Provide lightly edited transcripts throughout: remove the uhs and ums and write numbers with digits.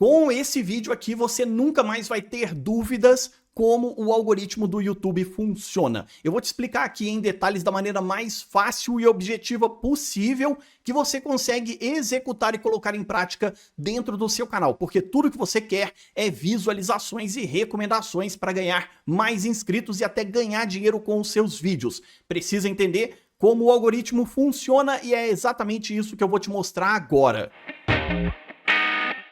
Com esse vídeo aqui você nunca mais vai ter dúvidas como o algoritmo do YouTube funciona. Eu vou te explicar aqui em detalhes da maneira mais fácil e objetiva possível que você consegue executar e colocar em prática dentro do seu canal, porque tudo que você quer é visualizações e recomendações para ganhar mais inscritos e até ganhar dinheiro com os seus vídeos. Precisa entender como o algoritmo funciona e é exatamente isso que eu vou te mostrar agora.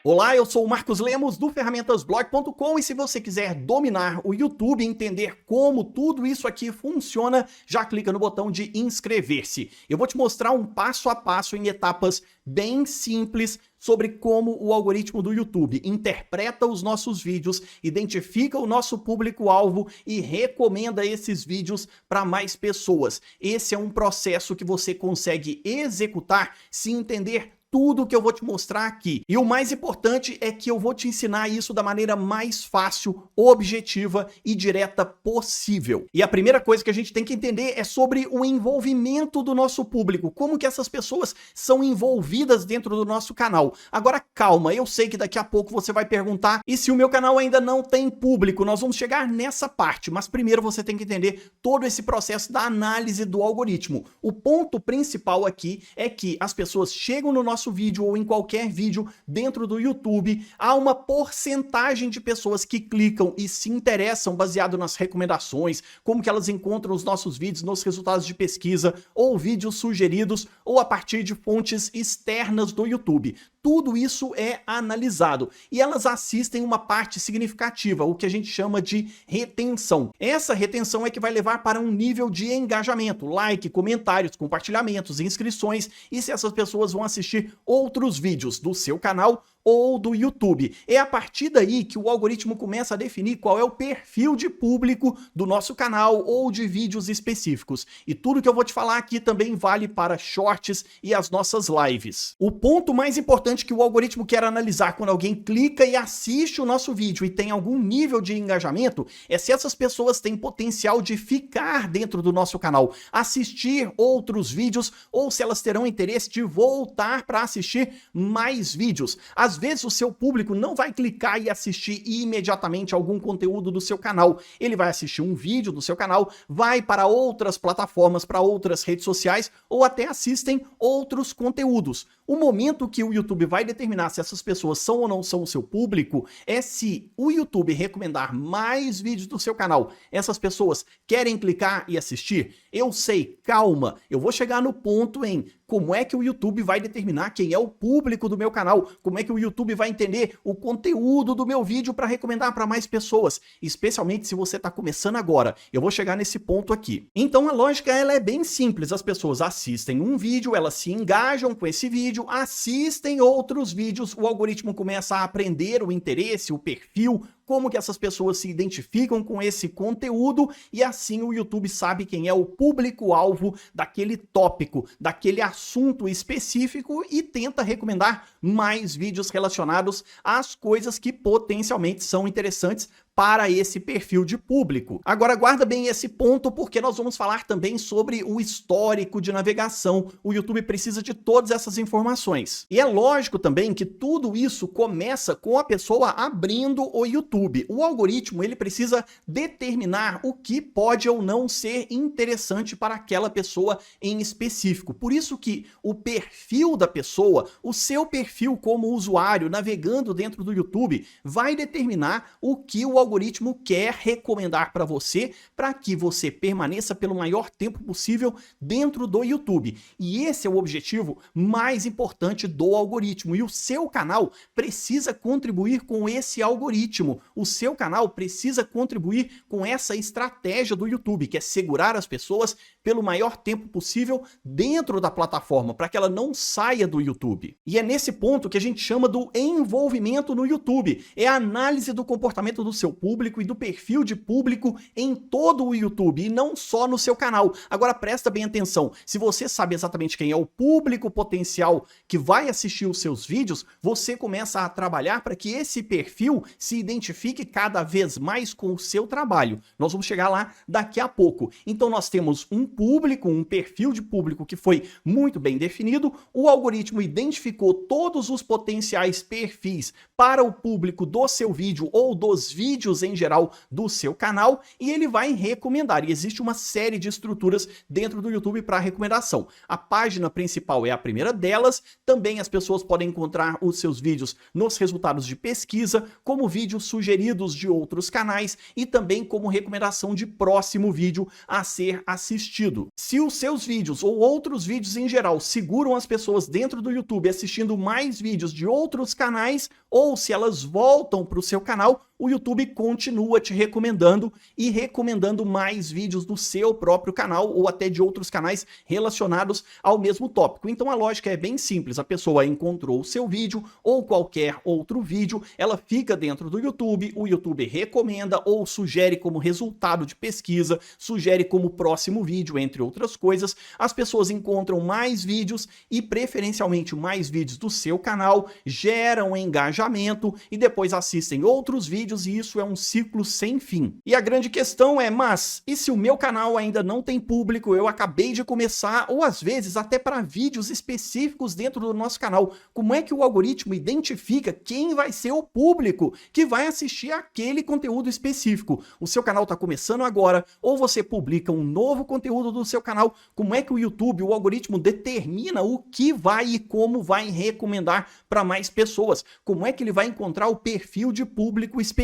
Olá, eu sou o Marcos Lemos do ferramentasblog.com e se você quiser dominar o YouTube e entender como tudo isso aqui funciona, já clica no botão de inscrever-se. Eu vou te mostrar um passo a passo em etapas bem simples sobre como o algoritmo do YouTube interpreta os nossos vídeos, identifica o nosso público-alvo e recomenda esses vídeos para mais pessoas. Esse é um processo que você consegue executar se entender tudo que eu vou te mostrar aqui. E o mais importante é que eu vou te ensinar isso da maneira mais fácil, objetiva e direta possível. E a primeira coisa que a gente tem que entender é sobre o envolvimento do nosso público, como que essas pessoas são envolvidas dentro do nosso canal. Agora calma, eu sei que daqui a pouco você vai perguntar, e se o meu canal ainda não tem público? Nós vamos chegar nessa parte, mas primeiro você tem que entender todo esse processo da análise do algoritmo. O ponto principal aqui é que as pessoas chegam no nosso vídeo ou em qualquer vídeo dentro do YouTube, há uma porcentagem de pessoas que clicam e se interessam baseado nas recomendações, como que elas encontram os nossos vídeos nos resultados de pesquisa, ou vídeos sugeridos, ou a partir de fontes externas do YouTube. Tudo isso é analisado e elas assistem uma parte significativa, o que a gente chama de retenção. Essa retenção é que vai levar para um nível de engajamento, like, comentários, compartilhamentos, inscrições, e se essas pessoas vão assistir outros vídeos do seu canal ou do YouTube. É a partir daí que o algoritmo começa a definir qual é o perfil de público do nosso canal ou de vídeos específicos. E tudo que eu vou te falar aqui também vale para shorts e as nossas lives. O ponto mais importante que o algoritmo quer analisar quando alguém clica e assiste o nosso vídeo e tem algum nível de engajamento é se essas pessoas têm potencial de ficar dentro do nosso canal, assistir outros vídeos ou se elas terão interesse de voltar para assistir mais vídeos. Às vezes o seu público não vai clicar e assistir imediatamente algum conteúdo do seu canal. Ele vai assistir um vídeo do seu canal, vai para outras plataformas, para outras redes sociais ou até assistem outros conteúdos. O momento que o YouTube vai determinar se essas pessoas são ou não são o seu público é se o YouTube recomendar mais vídeos do seu canal. Essas pessoas querem clicar e assistir? Eu sei, calma, eu vou chegar no ponto em como é que o YouTube vai determinar quem é o público do meu canal, como é que o YouTube vai entender o conteúdo do meu vídeo para recomendar para mais pessoas, especialmente se você está começando agora. Eu vou chegar nesse ponto aqui. Então a lógica ela é bem simples, as pessoas assistem um vídeo, elas se engajam com esse vídeo, assistem outros vídeos, o algoritmo começa a aprender o interesse, o perfil, como que essas pessoas se identificam com esse conteúdo e assim o YouTube sabe quem é o público-alvo daquele tópico, daquele assunto específico e tenta recomendar mais vídeos relacionados às coisas que potencialmente são interessantes para esse perfil de público. Agora guarda bem esse ponto porque nós vamos falar também sobre o histórico de navegação. O YouTube precisa de todas essas informações. E é lógico também que tudo isso começa com a pessoa abrindo o YouTube. O algoritmo ele precisa determinar o que pode ou não ser interessante para aquela pessoa em específico. Por isso que o perfil da pessoa, o seu perfil como usuário navegando dentro do YouTube vai determinar o que o algoritmo quer recomendar para você para que você permaneça pelo maior tempo possível dentro do YouTube. E esse é o objetivo mais importante do algoritmo. E o seu canal precisa contribuir com esse algoritmo. O seu canal precisa contribuir com essa estratégia do YouTube, que é segurar as pessoas pelo maior tempo possível dentro da plataforma, para que ela não saia do YouTube. E é nesse ponto que a gente chama do envolvimento no YouTube. É a análise do comportamento do seu público e do perfil de público em todo o YouTube e não só no seu canal. Agora presta bem atenção, se você sabe exatamente quem é o público potencial que vai assistir os seus vídeos, você começa a trabalhar para que esse perfil se identifique identifique cada vez mais com o seu trabalho. Nós vamos chegar lá daqui a pouco. Então nós temos um público, um perfil de público que foi muito bem definido, o algoritmo identificou todos os potenciais perfis para o público do seu vídeo ou dos vídeos em geral do seu canal e ele vai recomendar. E existe uma série de estruturas dentro do YouTube para recomendação. A página principal é a primeira delas, também as pessoas podem encontrar os seus vídeos nos resultados de pesquisa, como vídeos sugeridos de outros canais e também como recomendação de próximo vídeo a ser assistido. Se os seus vídeos ou outros vídeos em geral seguram as pessoas dentro do YouTube assistindo mais vídeos de outros canais, ou se elas voltam para o seu canal, o YouTube continua te recomendando e recomendando mais vídeos do seu próprio canal ou até de outros canais relacionados ao mesmo tópico. Então a lógica é bem simples, a pessoa encontrou o seu vídeo ou qualquer outro vídeo, ela fica dentro do YouTube, o YouTube recomenda ou sugere como resultado de pesquisa, sugere como próximo vídeo, entre outras coisas. As pessoas encontram mais vídeos e preferencialmente mais vídeos do seu canal, geram engajamento e depois assistem outros vídeos e isso é um ciclo sem fim. E a grande questão é, mas e se o meu canal ainda não tem público, eu acabei de começar, ou às vezes até para vídeos específicos dentro do nosso canal, como é que o algoritmo identifica quem vai ser o público que vai assistir aquele conteúdo específico? O seu canal está começando agora, ou você publica um novo conteúdo do seu canal, como é que o YouTube, o algoritmo determina o que vai e como vai recomendar para mais pessoas? Como é que ele vai encontrar o perfil de público específico?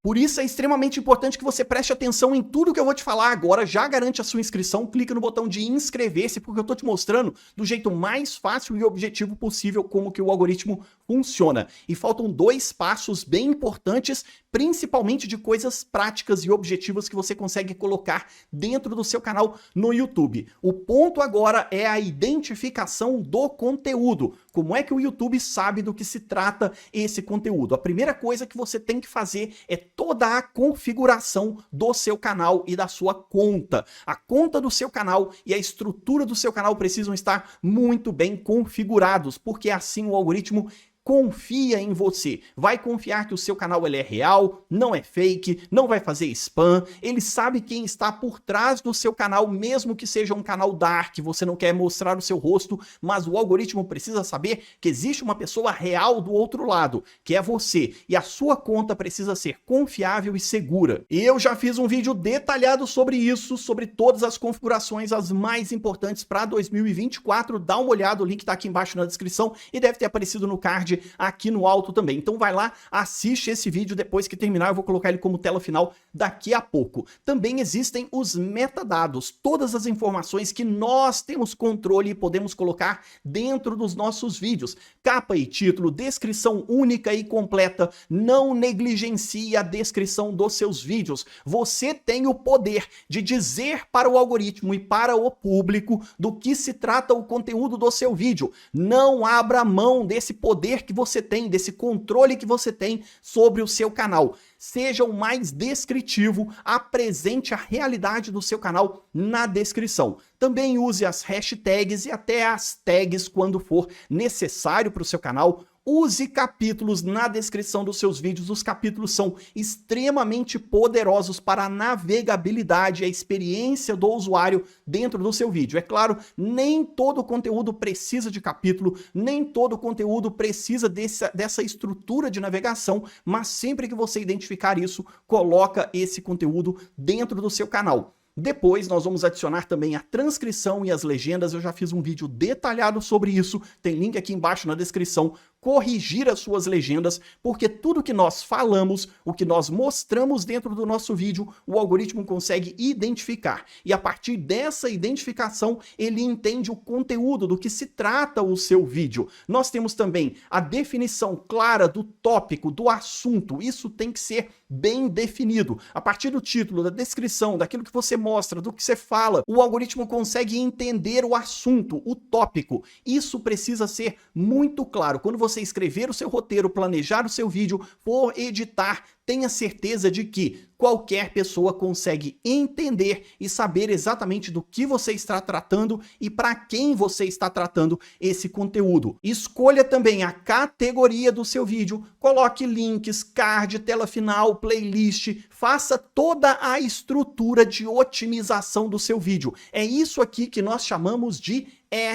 Por isso é extremamente importante que você preste atenção em tudo que eu vou te falar agora, já garante a sua inscrição, clica no botão de inscrever-se, porque eu tô te mostrando do jeito mais fácil e objetivo possível como que o algoritmo funciona. E faltam 2 passos bem importantes, principalmente de coisas práticas e objetivas que você consegue colocar dentro do seu canal no YouTube. O ponto agora é a identificação do conteúdo. Como é que o YouTube sabe do que se trata esse conteúdo? A primeira coisa que você tem que fazer é toda a configuração do seu canal e da sua conta. A conta do seu canal e a estrutura do seu canal precisam estar muito bem configurados, porque assim o algoritmo confia em você, vai confiar que o seu canal ele é real, não é fake, não vai fazer spam, ele sabe quem está por trás do seu canal, mesmo que seja um canal dark, você não quer mostrar o seu rosto, mas o algoritmo precisa saber que existe uma pessoa real do outro lado, que é você, e a sua conta precisa ser confiável e segura. E eu já fiz um vídeo detalhado sobre isso, sobre todas as configurações, as mais importantes para 2024, dá uma olhada, o link está aqui embaixo na descrição e deve ter aparecido no card aqui no alto também. Então vai lá, assiste esse vídeo, depois que terminar eu vou colocar ele como tela final daqui a pouco. Também existem os metadados, todas as informações que nós temos controle e podemos colocar dentro dos nossos vídeos. Capa e título, descrição única e completa, não negligencie a descrição dos seus vídeos. Você tem o poder de dizer para o algoritmo e para o público do que se trata o conteúdo do seu vídeo. Não abra mão desse poder que você tem, desse controle que você tem sobre o seu canal. Seja o mais descritivo, apresente a realidade do seu canal na descrição. Também use as hashtags e até as tags quando for necessário para o seu canal. Use capítulos na descrição dos seus vídeos. Os capítulos são extremamente poderosos para a navegabilidade e a experiência do usuário dentro do seu vídeo. É claro, nem todo conteúdo precisa de capítulo, nem todo conteúdo precisa dessa estrutura de navegação, mas sempre que você identificar isso, coloca esse conteúdo dentro do seu canal. Depois nós vamos adicionar também a transcrição e as legendas, eu já fiz um vídeo detalhado sobre isso, tem link aqui embaixo na descrição. Corrigir as suas legendas, porque tudo que nós falamos, o que nós mostramos dentro do nosso vídeo, o algoritmo consegue identificar. E a partir dessa identificação, ele entende o conteúdo, do que se trata o seu vídeo. Nós temos também a definição clara do tópico, do assunto. Isso tem que ser bem definido. A partir do título, da descrição, daquilo que você mostra, do que você fala, o algoritmo consegue entender o assunto, o tópico. Isso precisa ser muito claro. Quando você escrever o seu roteiro, planejar o seu vídeo, for editar, tenha certeza de que qualquer pessoa consegue entender e saber exatamente do que você está tratando e para quem você está tratando esse conteúdo. Escolha também a categoria do seu vídeo, coloque links, card, tela final, playlist, faça toda a estrutura de otimização do seu vídeo. É isso aqui que nós chamamos de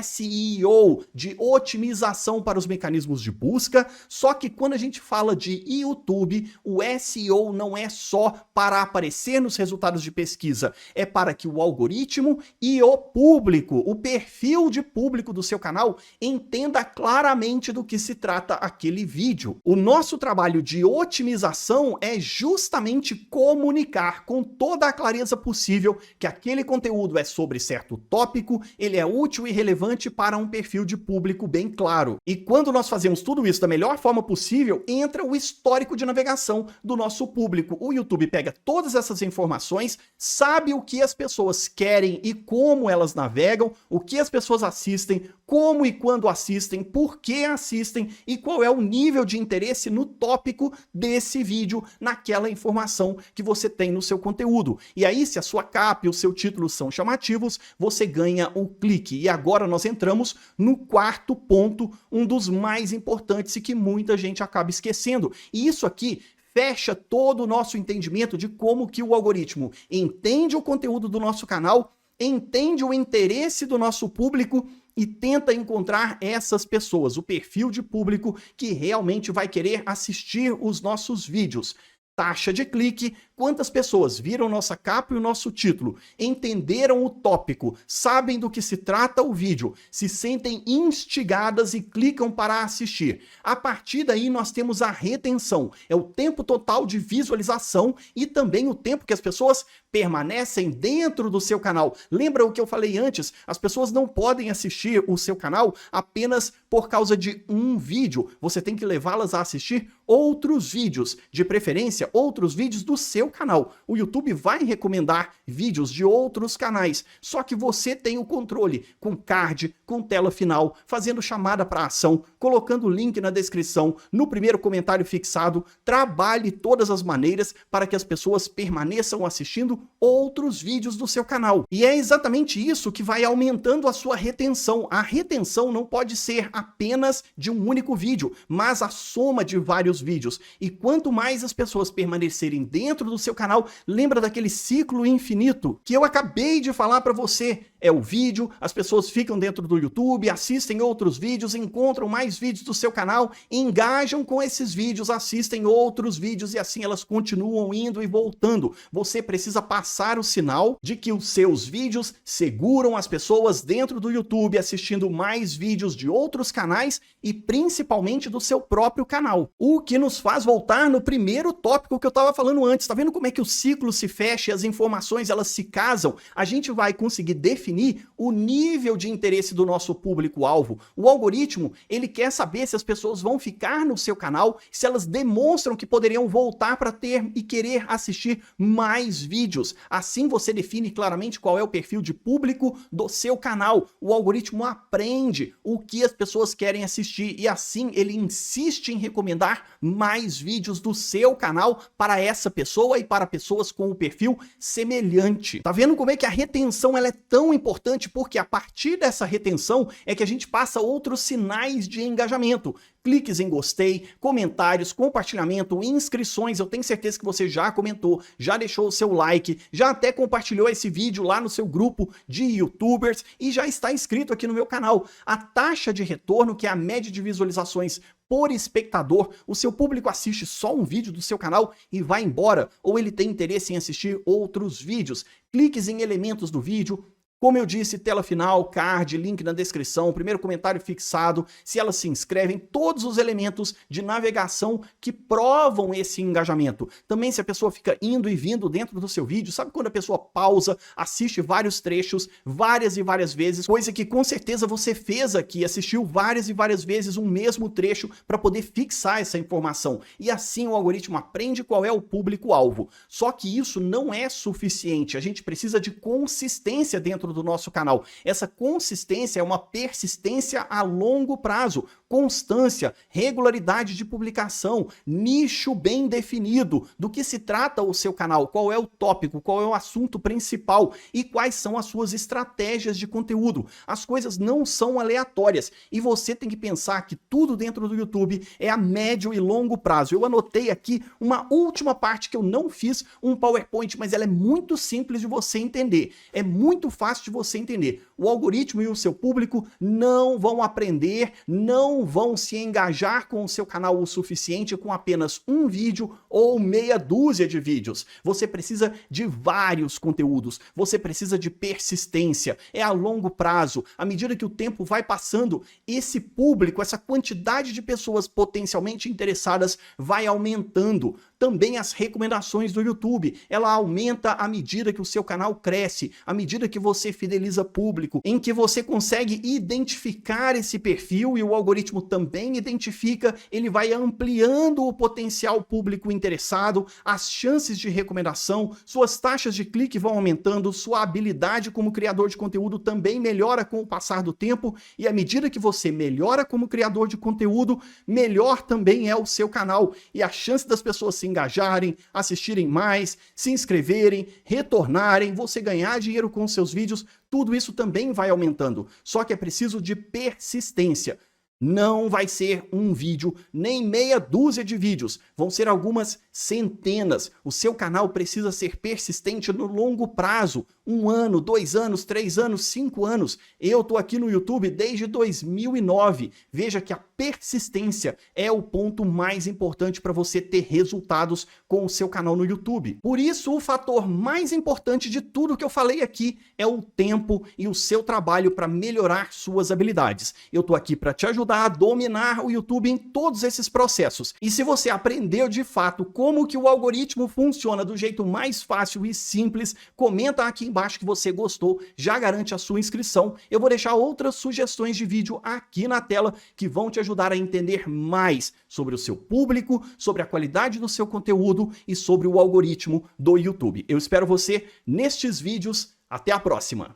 SEO, de otimização para os mecanismos de busca, só que quando a gente fala de YouTube, o SEO não é só para aparecer nos resultados de pesquisa, é para que o algoritmo e o público, o perfil de público do seu canal, entenda claramente do que se trata aquele vídeo. O nosso trabalho de otimização é justamente comunicar com toda a clareza possível que aquele conteúdo é sobre certo tópico, ele é útil e relevante para um perfil de público bem claro. E quando nós fazemos tudo isso da melhor forma possível, entra o histórico de navegação do nosso público. O YouTube pega todas essas informações, sabe o que as pessoas querem e como elas navegam, o que as pessoas assistem, como e quando assistem, por que assistem e qual é o nível de interesse no tópico desse vídeo, naquela informação que você tem no seu conteúdo. E aí, se a sua capa e o seu título são chamativos, você ganha o clique. E agora nós entramos no quarto ponto, um dos mais importantes e que muita gente acaba esquecendo. E isso aqui fecha todo o nosso entendimento de como que o algoritmo entende o conteúdo do nosso canal, entende o interesse do nosso público e tenta encontrar essas pessoas, o perfil de público que realmente vai querer assistir os nossos vídeos. Taxa de clique, quantas pessoas viram nossa capa e o nosso título, entenderam o tópico, sabem do que se trata o vídeo, se sentem instigadas e clicam para assistir. A partir daí nós temos a retenção, é o tempo total de visualização e também o tempo que as pessoas permanecem dentro do seu canal. Lembra o que eu falei antes? As pessoas não podem assistir o seu canal apenas por causa de um vídeo. Você tem que levá-las a assistir outros vídeos, de preferência outros vídeos do seu canal. O YouTube vai recomendar vídeos de outros canais, só que você tem o controle com card, com tela final, fazendo chamada para ação, colocando o link na descrição, no primeiro comentário fixado. Trabalhe todas as maneiras para que as pessoas permaneçam assistindo outros vídeos do seu canal. E é exatamente isso que vai aumentando a sua retenção. A retenção não pode ser apenas de um único vídeo, mas a soma de vários vídeos. E quanto mais as pessoas permanecerem dentro do seu canal, lembra daquele ciclo infinito que eu acabei de falar para você? É o vídeo, as pessoas ficam dentro do YouTube, assistem outros vídeos, encontram mais vídeos do seu canal, engajam com esses vídeos, assistem outros vídeos e assim elas continuam indo e voltando. Você precisa passar o sinal de que os seus vídeos seguram as pessoas dentro do YouTube, assistindo mais vídeos de outros canais e principalmente do seu próprio canal. O que nos faz voltar no primeiro tópico que eu estava falando antes. Tá vendo como é que o ciclo se fecha e as informações elas se casam? A gente vai conseguir definir o nível de interesse do nosso público-alvo. O algoritmo, ele quer saber se as pessoas vão ficar no seu canal, se elas demonstram que poderiam voltar para ter e querer assistir mais vídeos. Assim você define claramente qual é o perfil de público do seu canal. O algoritmo aprende o que as pessoas querem assistir e assim ele insiste em recomendar mais vídeos do seu canal para essa pessoa e para pessoas com o perfil semelhante. Tá vendo como é que a retenção ela é tão importante? Porque a partir dessa retenção é que a gente passa outros sinais de engajamento. Cliques em gostei, comentários, compartilhamento, inscrições. Eu tenho certeza que você já comentou, já deixou o seu like, já até compartilhou esse vídeo lá no seu grupo de YouTubers e já está inscrito aqui no meu canal. A taxa de retorno, que é a média de visualizações por espectador, o seu público assiste só um vídeo do seu canal e vai embora, ou ele tem interesse em assistir outros vídeos. Cliques em elementos do vídeo. Como eu disse, tela final, card, link na descrição, primeiro comentário fixado, se elas se inscrevem, todos os elementos de navegação que provam esse engajamento. Também se a pessoa fica indo e vindo dentro do seu vídeo, sabe quando a pessoa pausa, assiste vários trechos, várias e várias vezes, coisa que com certeza você fez aqui, assistiu várias e várias vezes um mesmo trecho para poder fixar essa informação. E assim o algoritmo aprende qual é o público-alvo. Só que isso não é suficiente, a gente precisa de consistência dentro do nosso canal. Essa consistência é uma persistência a longo prazo. constância, regularidade de publicação, nicho bem definido, do que se trata o seu canal, qual é o tópico, qual é o assunto principal e quais são as suas estratégias de conteúdo. As coisas não são aleatórias e você tem que pensar que tudo dentro do YouTube é a médio e longo prazo. Eu anotei aqui uma última parte que eu não fiz um PowerPoint, mas ela é muito simples de você entender. É muito fácil de você entender. O algoritmo e o seu público não vão aprender, não vão se engajar com o seu canal o suficiente com apenas um vídeo ou meia dúzia de vídeos. Você precisa de vários conteúdos, você precisa de persistência, é a longo prazo. À medida que o tempo vai passando, esse público, essa quantidade de pessoas potencialmente interessadas vai aumentando. Também as recomendações do YouTube, ela aumenta à medida que o seu canal cresce, à medida que você fideliza público, em que você consegue identificar esse perfil e o algoritmo também identifica, ele vai ampliando o potencial público interessado, as chances de recomendação, suas taxas de clique vão aumentando, sua habilidade como criador de conteúdo também melhora com o passar do tempo e à medida que você melhora como criador de conteúdo, melhor também é o seu canal e a chance das pessoas se engajarem, assistirem mais, se inscreverem, retornarem, você ganhar dinheiro com seus vídeos, tudo isso também vai aumentando. Só que é preciso de persistência. Não vai ser um vídeo, nem meia dúzia de vídeos, vão ser algumas centenas. O seu canal precisa ser persistente no longo prazo, 1 ano, 2 anos, 3 anos, 5 anos. Eu tô aqui no YouTube desde 2009. Veja que a persistência é o ponto mais importante para você ter resultados com o seu canal no YouTube. Por isso, o fator mais importante de tudo que eu falei aqui é o tempo e o seu trabalho para melhorar suas habilidades. Eu tô aqui para te ajudar a dominar o YouTube em todos esses processos. E se você aprendeu de fato como que o algoritmo funciona do jeito mais fácil e simples, comenta aqui embaixo que você gostou, já garante a sua inscrição. Eu vou deixar outras sugestões de vídeo aqui na tela que vão te ajudar a entender mais sobre o seu público, sobre a qualidade do seu conteúdo e sobre o algoritmo do YouTube. Eu espero você nestes vídeos. Até a próxima!